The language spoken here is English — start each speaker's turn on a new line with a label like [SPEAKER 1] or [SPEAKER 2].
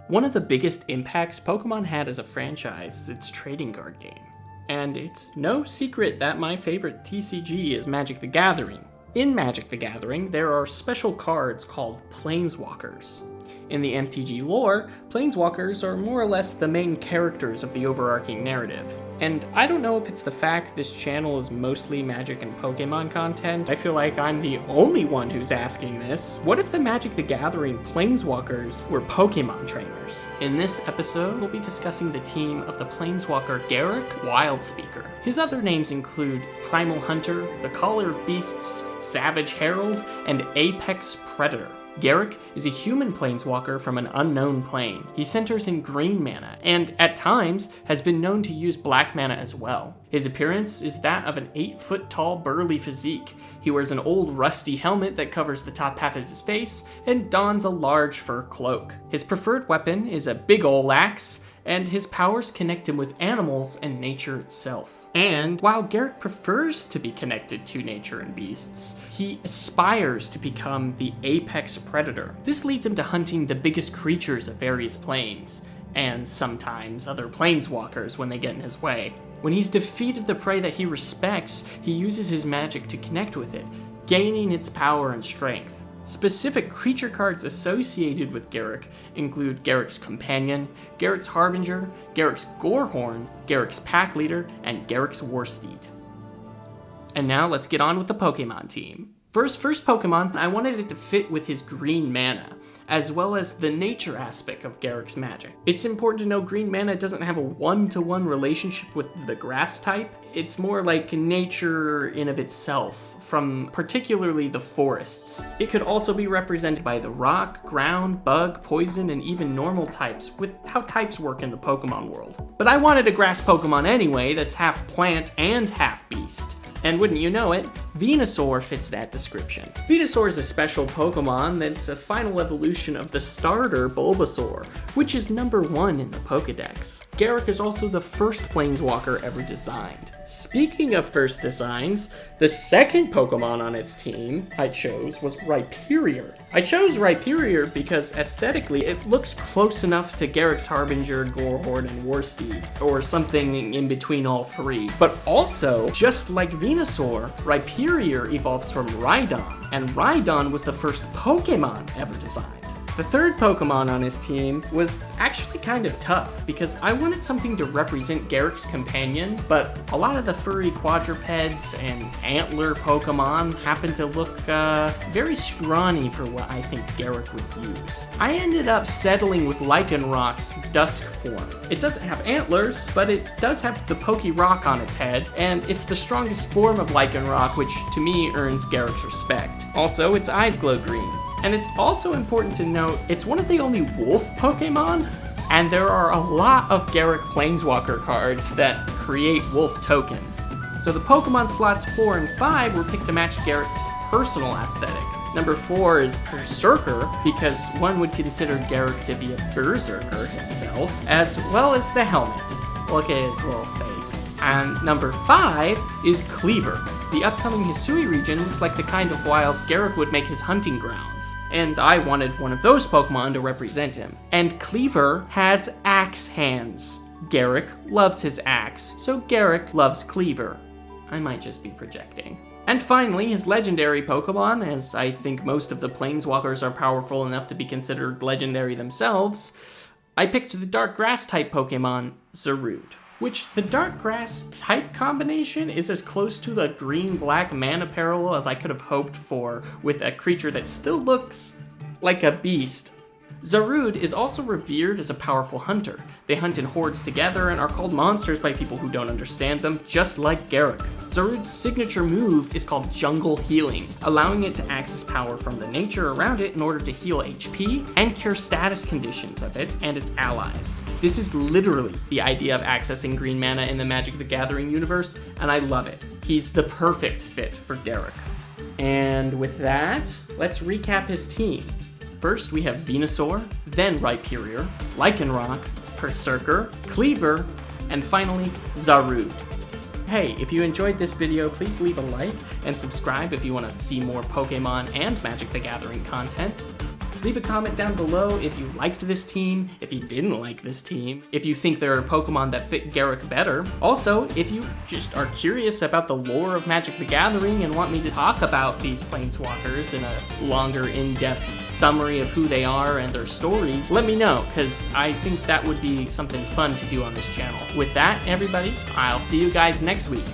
[SPEAKER 1] One of the biggest impacts Pokemon had as a franchise is its trading card game. And it's no secret that my favorite TCG is Magic the Gathering. In Magic the Gathering, there are special cards called Planeswalkers. In the MTG lore, Planeswalkers are more or less the main characters of the overarching narrative. And I don't know if it's the fact this channel is mostly Magic and Pokemon content. I feel like I'm the only one who's asking this. What if the Magic the Gathering Planeswalkers were Pokemon trainers? In this episode, we'll be discussing the team of the Planeswalker Garruk, Wildspeaker. His other names include Primal Hunter, the Caller of Beasts, Savage Herald, and Apex Predator. Garruk is a human planeswalker from an unknown plane. He centers in green mana, and at times has been known to use black mana as well. His appearance is that of an 8-foot-tall burly physique. He wears an old rusty helmet that covers the top half of his face, and dons a large fur cloak. His preferred weapon is a big ol' axe, and his powers connect him with animals and nature itself. And while Garruk prefers to be connected to nature and beasts, he aspires to become the apex predator. This leads him to hunting the biggest creatures of various planes, and sometimes other planeswalkers when they get in his way. When he's defeated the prey that he respects, he uses his magic to connect with it, gaining its power and strength. Specific creature cards associated with Garruk include Garruk's Companion, Garruk's Harbinger, Garruk's Gorehorn, Garruk's Pack Leader, and Garruk's Warsteed. And now let's get on with the Pokemon team. First Pokemon, I wanted it to fit with his green mana, as well as the nature aspect of Garruk's magic. It's important to know green mana doesn't have a one-to-one relationship with the grass type. It's more like nature in of itself, from particularly the forests. It could also be represented by the rock, ground, bug, poison, and even normal types, with how types work in the Pokemon world. But I wanted a grass Pokemon anyway that's half plant and half beast. And wouldn't you know it, Venusaur fits that description. Venusaur is a special Pokemon that's a final evolution of the starter Bulbasaur, which is number 1 in the Pokedex. Garruk is also the first Planeswalker ever designed. Speaking of first designs, the second Pokemon on its team I chose was Rhyperior. I chose Rhyperior because aesthetically it looks close enough to Garruk's Harbinger, Gorehorn, and Warsteed, or something in between all three. But also, just like Venusaur, Rhyperior evolves from Rhydon, and Rhydon was the first Pokemon ever designed. The third Pokemon on his team was actually kind of tough because I wanted something to represent Garruk's Companion, but a lot of the furry quadrupeds and antler Pokemon happen to look very scrawny for what I think Garruk would use. I ended up settling with Lycanroc's Dusk form. It doesn't have antlers, but it does have the Pokérock on its head, and it's the strongest form of Lycanroc, which to me earns Garruk's respect. Also, its eyes glow green. And it's also important to note, it's one of the only wolf Pokemon, and there are a lot of Garruk Planeswalker cards that create wolf tokens. So the Pokemon slots 4 and 5 were picked to match Garruk's personal aesthetic. Number 4 is Berserker, because one would consider Garruk to be a berserker himself, as well as the helmet. Look at his little face. And number 5 is Cleaver. The upcoming Hisui region looks like the kind of wilds Garruk would make his hunting grounds, and I wanted one of those Pokemon to represent him. And Cleaver has axe hands. Garruk loves his axe, so Garruk loves Cleaver. I might just be projecting. And finally, his legendary Pokemon, as I think most of the Planeswalkers are powerful enough to be considered legendary themselves, I picked the Dark Grass type Pokemon, Zarude. Which, the Dark Grass type combination is as close to the green-black mana parallel as I could have hoped for, with a creature that still looks like a beast. Zarude is also revered as a powerful hunter. They hunt in hordes together and are called monsters by people who don't understand them, just like Garruk. Zarude's signature move is called Jungle Healing, allowing it to access power from the nature around it in order to heal HP and cure status conditions of it and its allies. This is literally the idea of accessing green mana in the Magic the Gathering universe, and I love it. He's the perfect fit for Garruk. And with that, let's recap his team. First, we have Venusaur, then Rhyperior, Lycanroc, Berserker, Cleaver, and finally, Zarude. Hey, if you enjoyed this video, please leave a like and subscribe if you want to see more Pokemon and Magic the Gathering content. Leave a comment down below if you liked this team, if you didn't like this team, if you think there are Pokemon that fit Garruk better. Also, if you just are curious about the lore of Magic the Gathering and want me to talk about these Planeswalkers in a longer, in-depth summary of who they are and their stories, let me know, because I think that would be something fun to do on this channel. With that, everybody, I'll see you guys next week.